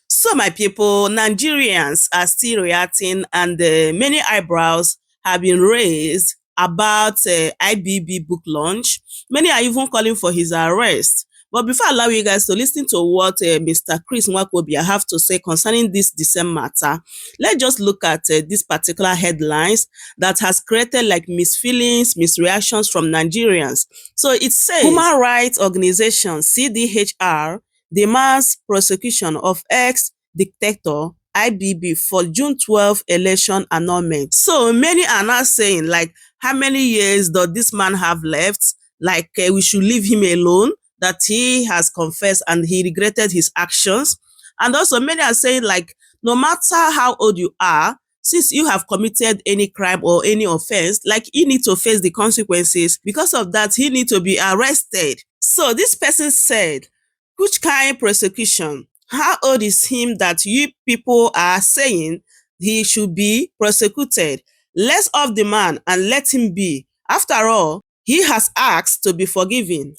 So, my people, Nigerians are still reacting, and many eyebrows have been raised about IBB book launch. Many are even calling for his arrest. But before I allow you guys to listen to what Mr. Chris Nwaokobia have to say concerning this same matter, let's just look at this particular headlines that has created like misfeelings, misreactions from Nigerians. So it says, Human Rights Organization CDHR demands prosecution of ex-dictator IBB for June 12 election annulment. So many are now saying, like, how many years does this man have left? Like, we should leave him alone, that he has confessed and he regretted his actions. And also many are saying, like, no matter how old you are, since you have committed any crime or any offense, like, you need to face the consequences. Because of that, he need to be arrested. So this person said, which kind of prosecution? How old is him that you people are saying he should be prosecuted? Let's off the man and let him be. After all, he has asked to be forgiven.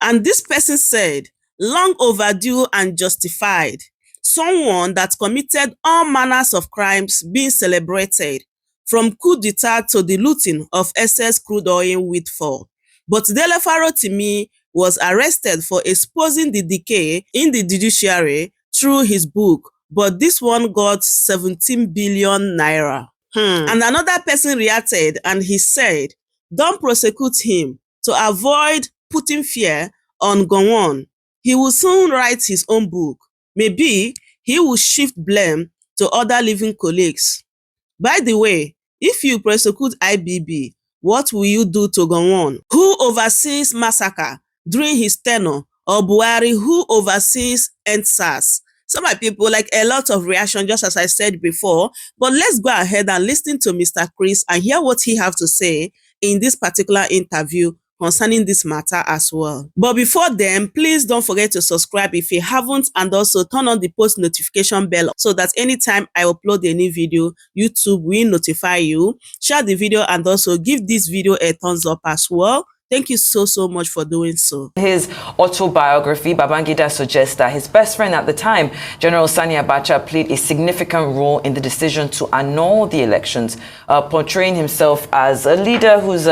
And this person said, long overdue and justified. Someone that committed all manners of crimes being celebrated, from coup d'etat to the looting of excess crude oil windfall. But Dele Farotimi was arrested for exposing the decay in the judiciary through his book, but this one got 17 billion naira. And another person reacted and he said, don't prosecute him to avoid putting fear on Gowon. He will soon write his own book. Maybe he will shift blame to other living colleagues. By the way, if you prosecute IBB, what will you do to Gowon, who oversees massacre during his tenure, or Buhari, who oversees EndSARS? So my people, like, a lot of reaction, just as I said before. But let's go ahead and listen to Mr. Chris and hear what he have to say in this particular interview concerning this matter as well. But before then, please don't forget to subscribe if you haven't, and also turn on the post notification bell so that anytime I upload a new video, YouTube will notify you. Share the video and also give this video a thumbs up as well. Thank you so much for doing so. His autobiography, Babangida suggests that his best friend at the time, General Sani Abacha, played a significant role in the decision to annul the elections, portraying himself as a leader whose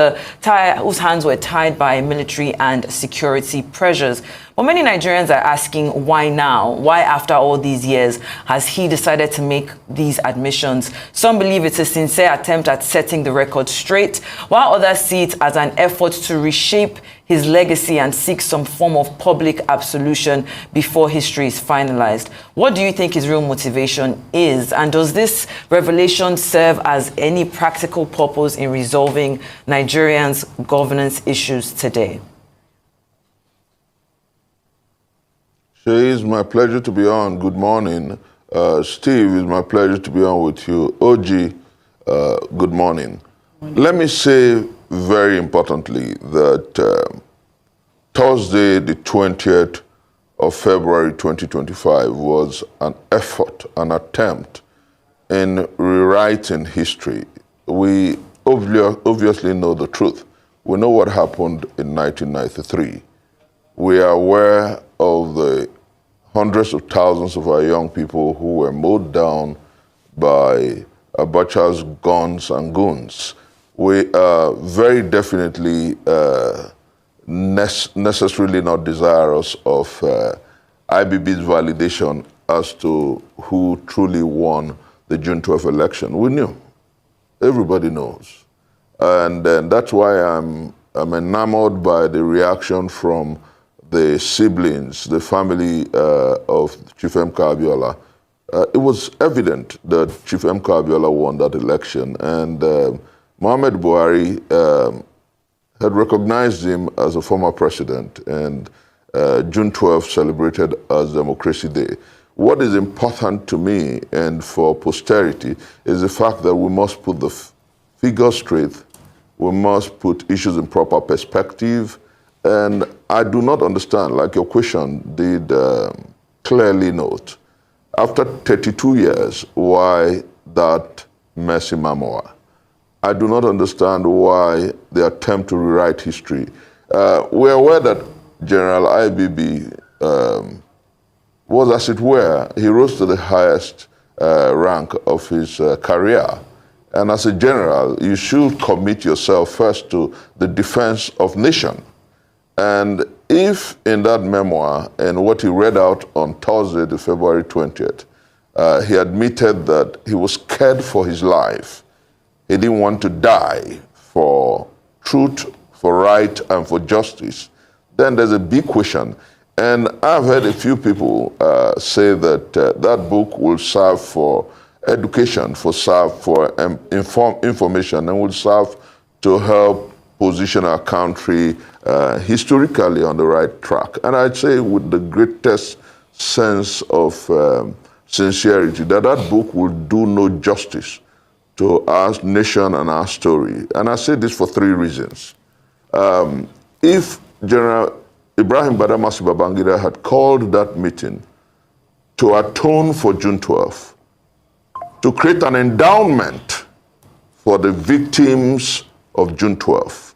hands were tied by military and security pressures. But many Nigerians are asking, why now? Why, after all these years, has he decided to make these admissions? Some believe it's a sincere attempt at setting the record straight, while others see it as an effort to reshape his legacy and seek some form of public absolution before history is finalized. What do you think his real motivation is? And does this revelation serve as any practical purpose in resolving Nigerians' governance issues today? It's my pleasure to be on. Good morning. Steve, it's my pleasure to be on with you. OG, good morning. Let me say very importantly that Thursday, the 20th of February 2025 was an effort, an attempt in rewriting history. We obviously know the truth. We know what happened in 1993. We are aware of the hundreds of thousands of our young people who were mowed down by Abacha's guns and goons. We are very definitely necessarily not desirous of IBB's validation as to who truly won the June 12 election. We knew. Everybody knows. And that's why I'm enamored by the reaction from the siblings, the family of Chief M. Abiola. It was evident that Chief M. Abiola won that election, and Muhammad Buhari had recognized him as a former president, and June 12 celebrated as Democracy Day. What is important to me and for posterity is the fact that we must put the figures straight, we must put issues in proper perspective. And I do not understand, like your question did clearly note, after 32 years, why that messy memoir? I do not understand why the attempt to rewrite history. We're aware that General IBB was, as it were, he rose to the highest rank of his career. And as a general, you should commit yourself first to the defense of nation. And if in that memoir and what he read out on Thursday, the February 20th, he admitted that he was scared for his life, he didn't want to die for truth, for right, and for justice, then there's a big question. And I've heard a few people say that that book will serve for education, serve for information, and will serve to help position our country historically on the right track. And I'd say with the greatest sense of sincerity that that book will do no justice to our nation and our story. And I say this for three reasons. If General Ibrahim Badamasi Babangida had called that meeting to atone for June 12th, to create an endowment for the victims of June 12th,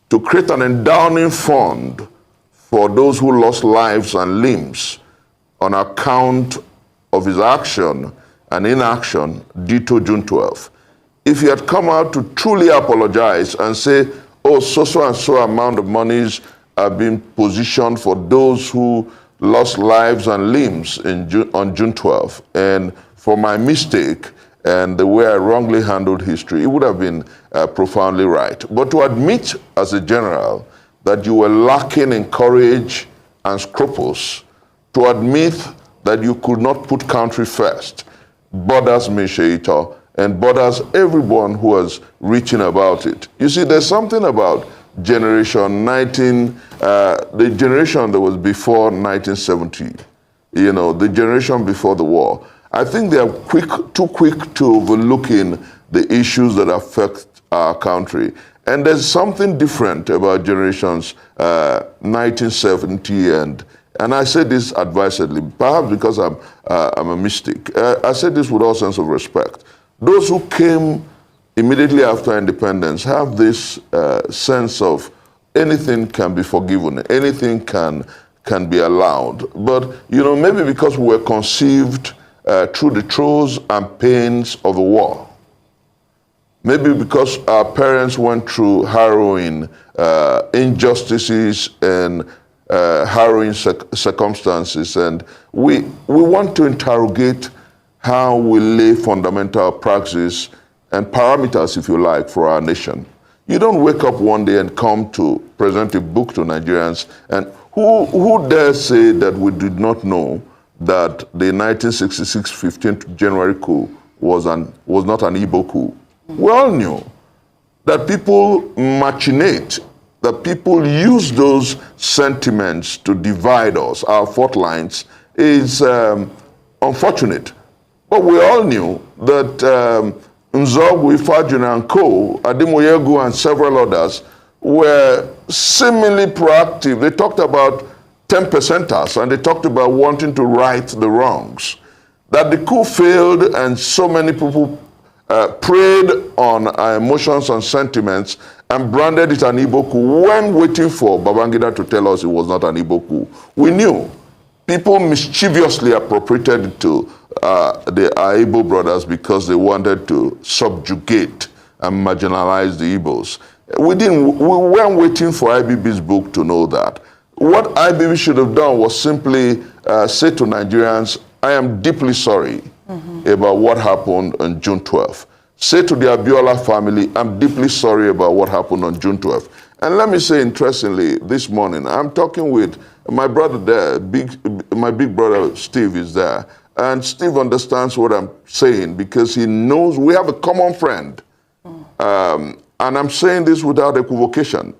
to create an endowing fund for those who lost lives and limbs on account of his action and inaction due to June 12th. If he had come out to truly apologize and say, oh, so and so amount of monies are being positioned for those who lost lives and limbs on June 12th, and for my mistake and the way I wrongly handled history, it would have been profoundly right. But to admit as a general that you were lacking in courage and scruples, to admit that you could not put country first, bothers me, Sheita, and bothers everyone who was reaching about it. You see, there's something about generation the generation that was before 1970, you know, the generation before the war. I think they are too quick to overlooking the issues that affect our country. And there's something different about generations 1970 and I say this advisedly, perhaps because I'm a mystic. I say this with all sense of respect. Those who came immediately after independence have this sense of anything can be forgiven, anything can be allowed. But, you know, maybe because we were conceived through the throes and pains of the war. Maybe because our parents went through harrowing injustices and harrowing circumstances, and we want to interrogate how we lay fundamental praxis and parameters, if you like, for our nation. You don't wake up one day and come to present a book to Nigerians, and who dare say that we did not know that the 1966 15th January coup was not an Igbo coup? We all knew that people machinate, that people use those sentiments to divide us, our fault lines, is unfortunate. But we all knew that Nzogwu, Ifajuna and Co., Ademoyegu and several others were seemingly proactive. They talked about 10%ers and they talked about wanting to right the wrongs. That the coup failed and so many people preyed on our emotions and sentiments and branded it an Igbo coup when waiting for Babangida to tell us it was not an Igbo coup. We knew. People mischievously appropriated it to the Igbo brothers because they wanted to subjugate and marginalize the Igbos. We weren't waiting for IBB's book to know that. What IBB should have done was simply say to Nigerians, I am deeply sorry about what happened on June 12th. Say to the Abiola family, I'm deeply sorry about what happened on June 12th. And let me say, interestingly, this morning, I'm talking with my brother there, my big brother Steve is there. And Steve understands what I'm saying because he knows we have a common friend. And I'm saying this without equivocation.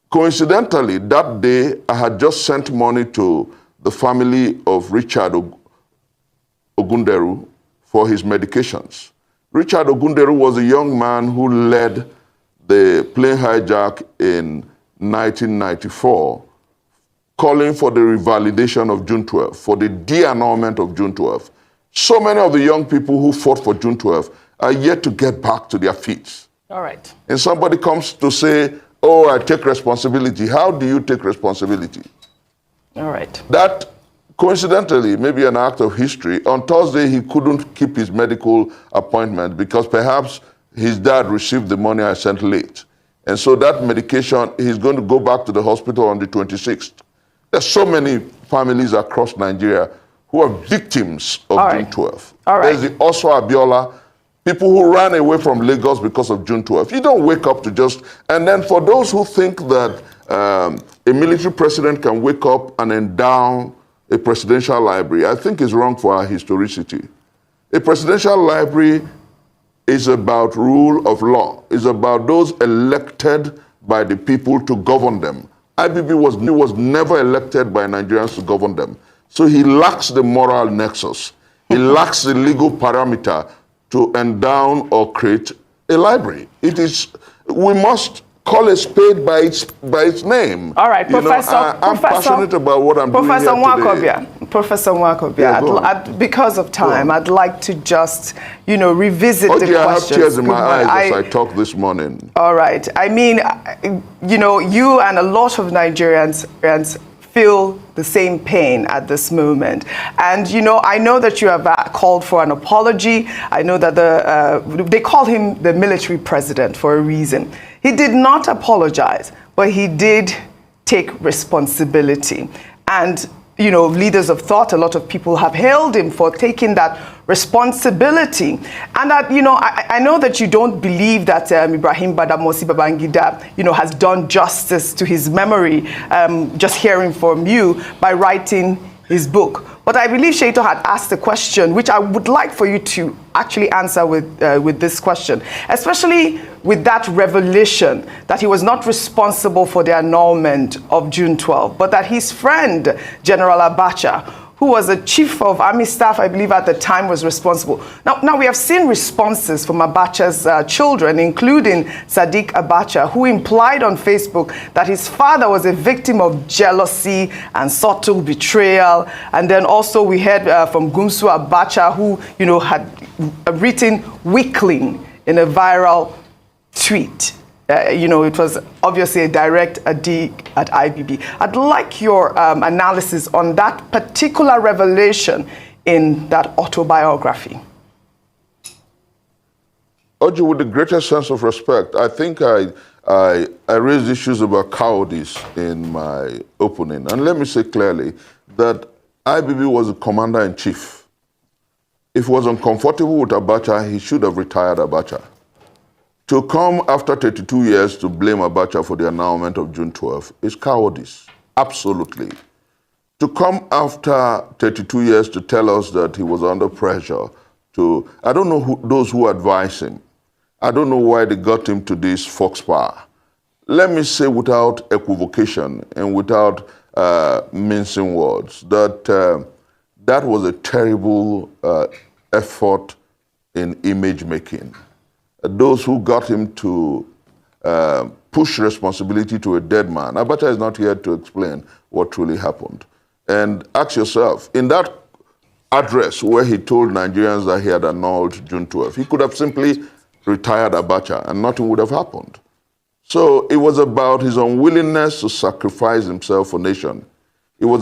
Coincidentally, that day, I had just sent money to the family of Richard Ogunderu for his medications. Richard Ogunderu was a young man who led the plane hijack in 1994, calling for the revalidation of June 12th, for the de-annulment of June 12th. So many of the young people who fought for June 12th are yet to get back to their feet. All right. And somebody comes to say, oh, I take responsibility. How do you take responsibility? All right. That Coincidentally, maybe an act of history, on Thursday he couldn't keep his medical appointment because perhaps his dad received the money I sent late. And so that medication, he's going to go back to the hospital on the 26th. There's so many families across Nigeria who are victims of June 12th. There's the Oso Abiola, people who ran away from Lagos because of June 12th. You don't wake up to just... And then for those who think that a military president can wake up and endow a presidential library, I think is wrong for our historicity. A presidential library is about rule of law. It's about those elected by the people to govern them. IBB was never elected by Nigerians to govern them. So he lacks the moral nexus. He lacks the legal parameter to endow or create a library. We must call a spade by its name. All right, Professor. I'm passionate about what I'm doing here today. Professor Nwaokobia, because of time, I'd like to just, revisit the questions. I have tears in my eyes as I talk this morning. All right. I mean, you and a lot of Nigerians feel the same pain at this moment. And, I know that you have called for an apology. I know that they call him the military president for a reason. He did not apologize, but he did take responsibility. And, leaders of thought, a lot of people have hailed him for taking that responsibility. And that, I know that you don't believe that Ibrahim Badamasi Babangida, has done justice to his memory, just hearing from you by writing his book. But I believe Sheito had asked a question, which I would like for you to actually answer with this question, especially with that revelation that he was not responsible for the annulment of June 12, but that his friend, General Abacha, who was a chief of army staff, I believe at the time, was responsible. Now we have seen responses from Abacha's children, including Sadiq Abacha, who implied on Facebook that his father was a victim of jealousy and subtle betrayal. And then also we heard from Gumsu Abacha, who, had written weakling in a viral tweet. It was obviously a direct dig at IBB. I'd like your analysis on that particular revelation in that autobiography. Oji, with the greatest sense of respect, I think I raised issues about cowardice in my opening. And let me say clearly that IBB was a commander-in-chief. If he was uncomfortable with Abacha, he should have retired Abacha. To come after 32 years to blame Abacha for the annulment of June 12 is cowardice, absolutely. To come after 32 years to tell us that he was under pressure I don't know those who advise him. I don't know why they got him to this foxpower. Let me say without equivocation and without mincing words that that was a terrible effort in image making. Those who got him to push responsibility to a dead man. Abacha is not here to explain what truly happened. And ask yourself, in that address where he told Nigerians that he had annulled June 12, he could have simply retired Abacha and nothing would have happened. So it was about his unwillingness to sacrifice himself for nation. It was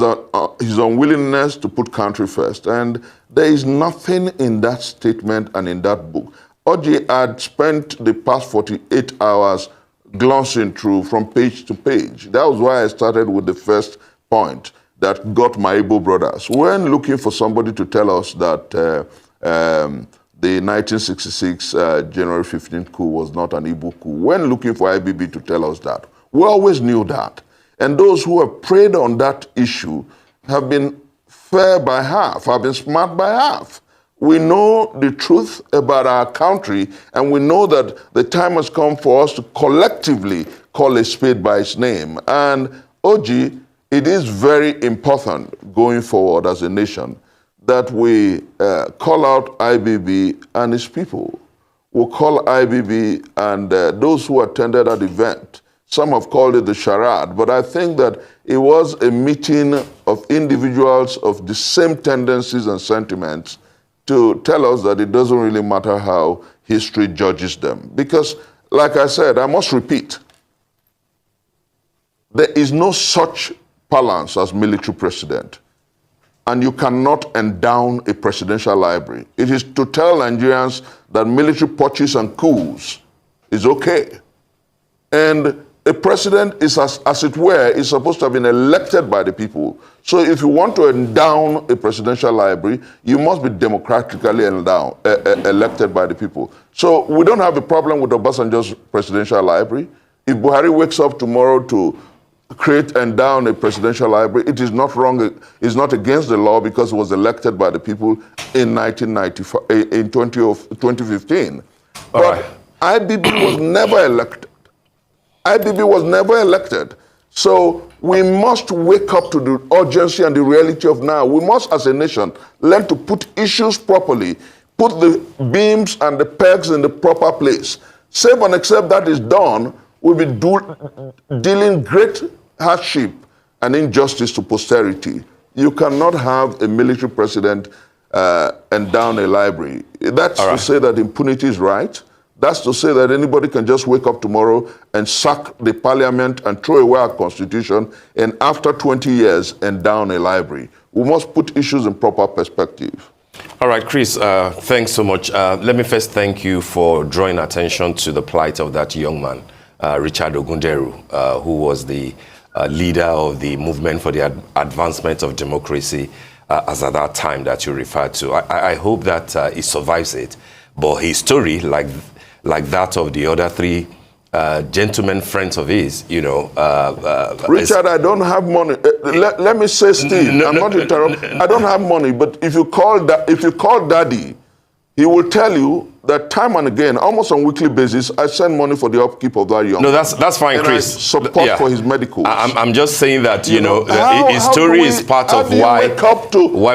his unwillingness to put country first. And there is nothing in that statement and in that book. Oji had spent the past 48 hours glancing through from page to page. That was why I started with the first point that got my Igbo brothers. When looking for somebody to tell us that the 1966 January 15th coup was not an Igbo coup, when looking for IBB to tell us that, we always knew that. And those who have preyed on that issue have been fair by half, have been smart by half. We know the truth about our country, and we know that the time has come for us to collectively call a spade by its name. And Oji, it is very important going forward as a nation that we call out IBB and its people. We'll call IBB and those who attended that event. Some have called it the charade, but I think that it was a meeting of individuals of the same tendencies and sentiments to tell us that it doesn't really matter how history judges them. Because, like I said, I must repeat, there is no such balance as military president. and you cannot endow a presidential library. It is to tell Nigerians that military purchase and coups is okay. And a president is, as it were, is supposed to have been elected by the people. So if you want to endow a presidential library, you must be democratically elected by the people. So we don't have a problem with Obasanjo's presidential library. If Buhari wakes up tomorrow to create and endow a presidential library, it is not wrong, it's not against the law because it was elected by the people in 2015. All right. IBB was never elected. IBB was never elected. So we must wake up to the urgency and the reality of now. We must, as a nation, learn to put issues properly, put the beams and the pegs in the proper place. Save and except that is done, we'll be dealing great hardship and injustice to posterity. You cannot have a military president endow a library. That's to say that impunity is right. That's to say that anybody can just wake up tomorrow and sack the parliament and throw away our constitution and after 20 years endow a library. We must put issues in proper perspective. All right, Chris, thanks so much. Let me first thank you for drawing attention to the plight of that young man, Richard Ogunderu, who was the leader of the movement for the advancement of democracy as at that time that you referred to. I hope that he survives it. But his story, like that of the other three gentlemen friends of his, you know. Richard, I don't have money. Let me say, Steve, I'm not interrupting. I don't have money, but if you call Daddy, he will tell you that time and again, almost on a weekly basis, I send money for the upkeep of that young. No, that's fine, and Chris. I support for his medicals. I'm just saying that his story is part of why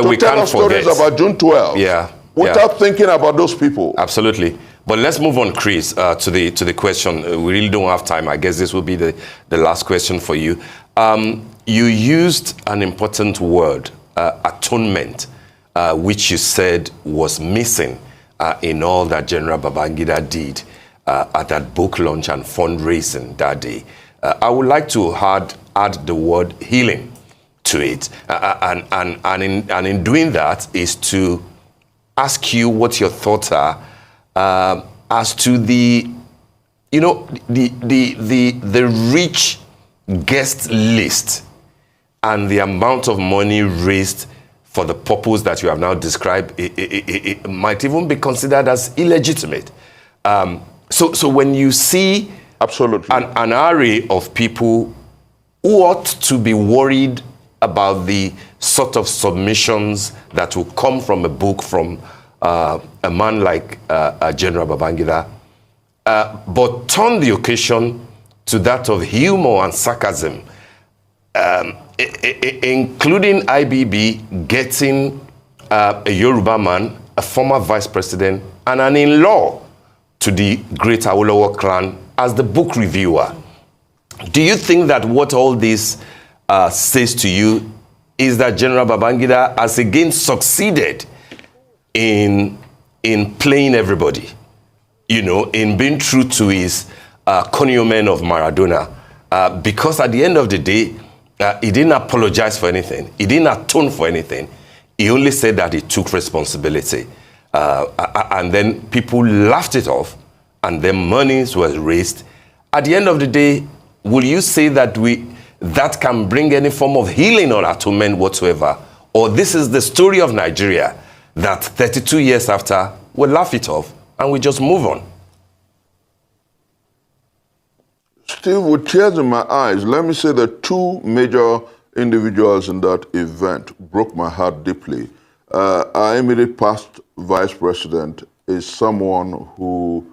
we can't forget stories about June 12th. Yeah. Without thinking about those people. Absolutely. But let's move on, Chris, to the question. We really don't have time. I guess this will be the last question for you. You used an important word, atonement, which you said was missing in all that General Babangida did at that book launch and fundraising that day. I would like to add the word healing to it. And in doing that is to ask you what your thoughts are as to the rich guest list and the amount of money raised for the purpose that you have now described. It might even be considered as illegitimate. So when you see absolutely an array of people who ought to be worried about the sort of submissions that will come from a book from a man like General Babangida, but turn the occasion to that of humor and sarcasm, including IBB getting a Yoruba man, a former vice president, and an in-law to the Great Awolowo clan as the book reviewer. Do you think that what all this says to you is that General Babangida has again succeeded in playing everybody, in being true to his cognomen of Maradona? Because at the end of the day, he didn't apologize for anything. He didn't atone for anything. He only said that he took responsibility. And then people laughed it off, and then monies was raised. At the end of the day, will you say that that can bring any form of healing or atonement whatsoever? Or this is the story of Nigeria that 32 years after, we'll laugh it off and we just move on? Steve, with tears in my eyes, let me say that two major individuals in that event broke my heart deeply. Our immediate past vice president is someone who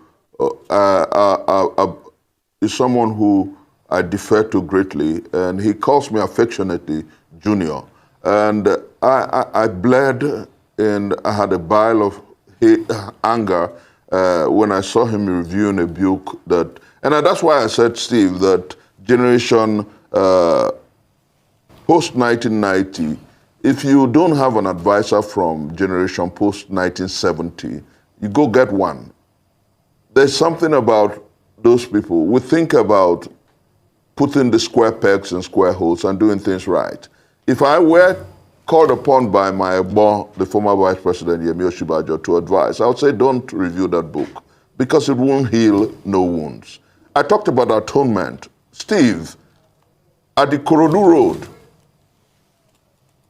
I defer to greatly, and he calls me affectionately Junior. And I bled, and I had a bile of anger when I saw him reviewing a book and that's why I said, Steve, that generation post-1990, if you don't have an advisor from generation post-1970, you go get one. There's something about those people. We think about putting the square pegs in square holes and doing things right. If I were called upon by my boss, the former Vice President Yemi Osinbajo, to advise, I would say don't review that book because it won't heal no wounds. I talked about atonement. Steve, at the Korodu Road,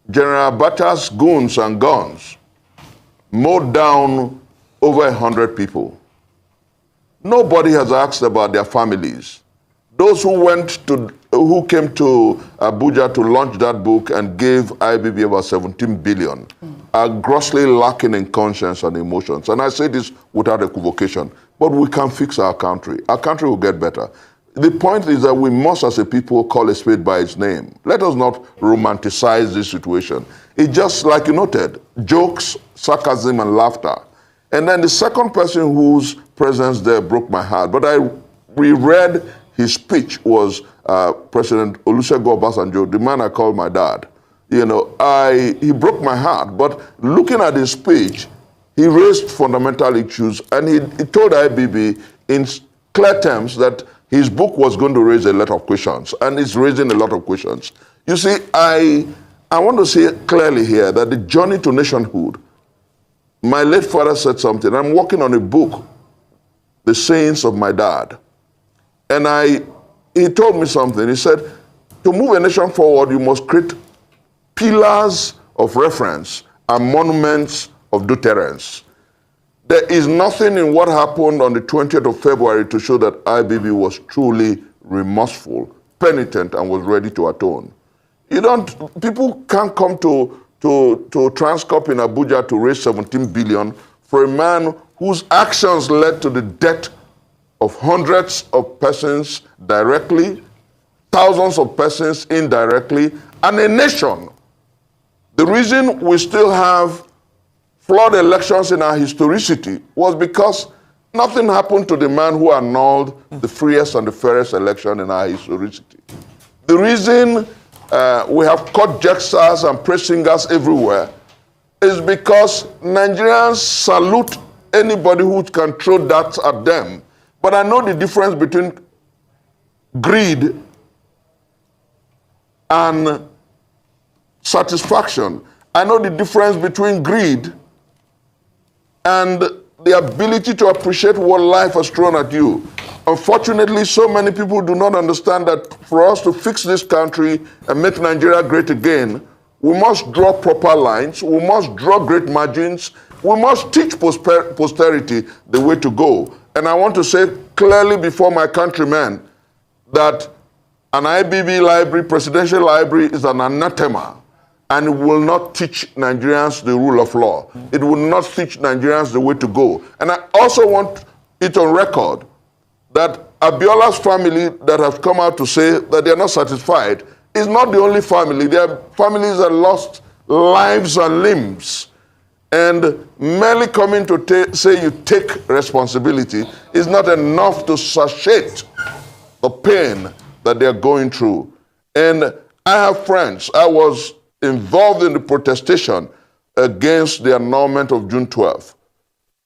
General Abacha's goons and guns mowed down over 100 people. Nobody has asked about their families. Those who came to Abuja to launch that book and gave IBB about 17 billion are grossly lacking in conscience and emotions. And I say this without equivocation, but we can fix our country. Our country will get better. The point is that we must, as a people, call a spade by its name. Let us not romanticize this situation. It's just, like you noted, jokes, sarcasm, and laughter. And then the second person whose presence there broke my heart, but I reread his speech, was President Olusegun Obasanjo, the man I call my dad. You know, he broke my heart, but looking at his speech, he raised fundamental issues, and he told IBB in clear terms that his book was going to raise a lot of questions, and it's raising a lot of questions. You see, I want to say clearly here that the journey to nationhood, my late father said something. I'm working on a book, The Sayings of My Dad. And he told me something. He said, to move a nation forward, you must create pillars of reference and monuments of deterrence. There is nothing in what happened on the 20th of February to show that IBB was truly remorseful, penitent, and was ready to atone. People can't come to Transcorp in Abuja to raise 17 billion for a man whose actions led to the death of hundreds of persons directly, thousands of persons indirectly, and a nation. The reason we still have flawed elections in our historicity was because nothing happened to the man who annulled the freest and the fairest election in our historicity. The reason we have court jesters and praise singers everywhere is because Nigerians salute anybody who can throw darts at them. But I know the difference between greed and satisfaction. I know the difference between greed and the ability to appreciate what life has thrown at you. Unfortunately, so many people do not understand that for us to fix this country and make Nigeria great again, we must draw proper lines, we must draw great margins, we must teach posterity the way to go. And I want to say clearly before my countrymen that an IBB library, presidential library, is an anathema, and it will not teach Nigerians the rule of law. It will not teach Nigerians the way to go. And I also want it on record that Abiola's family that have come out to say that they are not satisfied is not the only family. There are families that lost lives and limbs. And merely coming to say you take responsibility is not enough to satiate the pain that they are going through. And I have friends. I was involved in the protestation against the annulment of June 12th.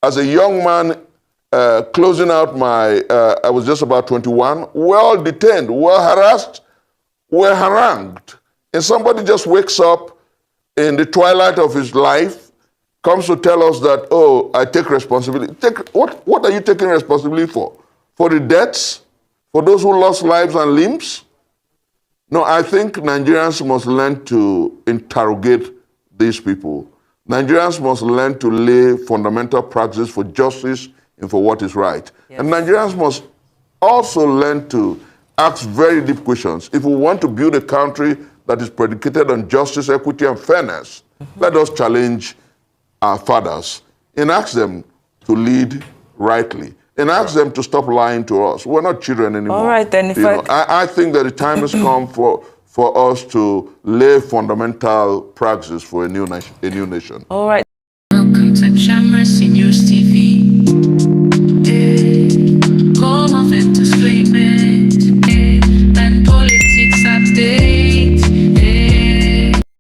As a young man, closing out I was just about 21, we're all detained, we're harassed, we're harangued. And somebody just wakes up in the twilight of his life, comes to tell us that, oh, I take responsibility. What are you taking responsibility for? For the deaths? For those who lost lives and limbs? No, I think Nigerians must learn to interrogate these people. Nigerians must learn to lay fundamental practice for justice and for what is right. Yes. And Nigerians must also learn to ask very deep questions. If we want to build a country that is predicated on justice, equity, and fairness, let us challenge our fathers and ask them to lead rightly and ask them to stop lying to us. We're not children anymore. All right, then. I think that the time has come for us to lay fundamental practice for a new nation. All right.